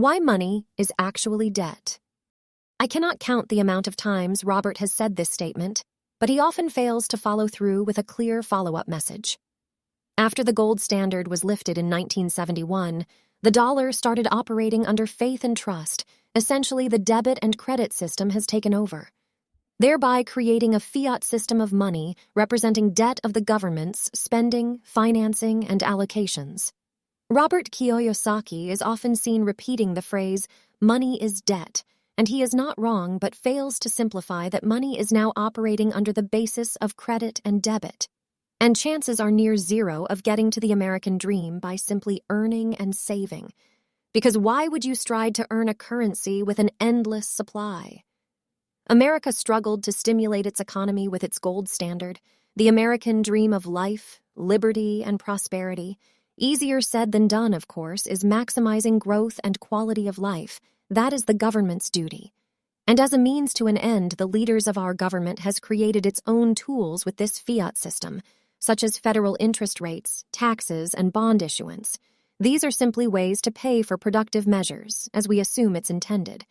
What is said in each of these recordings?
Why money is actually debt. I cannot count the amount of times Robert has said this statement, but he often fails to follow through with a clear follow-up message. After the gold standard was lifted in 1971, the dollar started operating under faith and trust. Essentially, the debit and credit system has taken over, thereby creating a fiat system of money representing debt of the government's spending, financing, and allocations. Robert Kiyosaki is often seen repeating the phrase, "money is debt," and he is not wrong but fails to simplify that money is now operating under the basis of credit and debit, and chances are near zero of getting to the American dream by simply earning and saving. Because why would you strive to earn a currency with an endless supply? America struggled to stimulate its economy with its gold standard, the American dream of life, liberty, and prosperity. Easier said than done, of course, is maximizing growth and quality of life. That is the government's duty. And as a means to an end, the leaders of our government has created its own tools with this fiat system, such as federal interest rates, taxes, and bond issuance. These are simply ways to pay for productive measures, as we assume it's intended.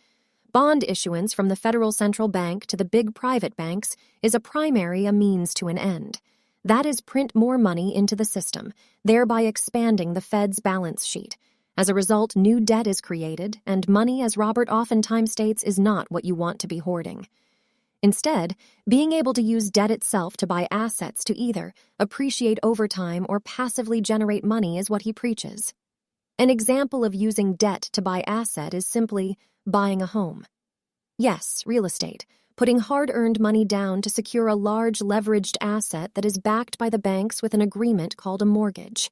Bond issuance from the Federal Central Bank to the big private banks is a means to an end. That is, print more money into the system, thereby expanding the Fed's balance sheet. As a result, new debt is created, and money, as Robert oftentimes states, is not what you want to be hoarding. Instead, being able to use debt itself to buy assets to either appreciate over time or passively generate money is what he preaches. An example of using debt to buy asset is simply buying a home. Yes, real estate, putting hard-earned money down to secure a large leveraged asset that is backed by the banks with an agreement called a mortgage.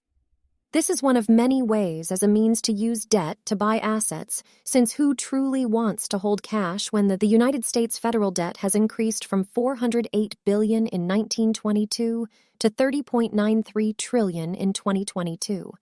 This is one of many ways as a means to use debt to buy assets, since who truly wants to hold cash when the United States federal debt has increased from $408 billion in 1922 to $30.93 trillion in 2022?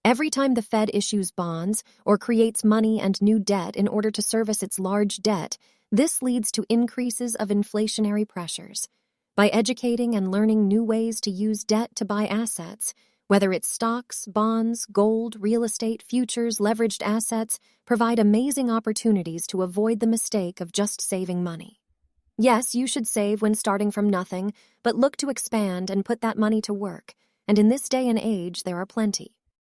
Every time the Fed issues bonds or creates money and new debt in order to service its large debt, this leads to increases of inflationary pressures. By educating and learning new ways to use debt to buy assets, whether it's stocks, bonds, gold, real estate, futures, leveraged assets, provide amazing opportunities to avoid the mistake of just saving money. Yes, you should save when starting from nothing, but look to expand and put that money to work. And in this day and age, there are plenty.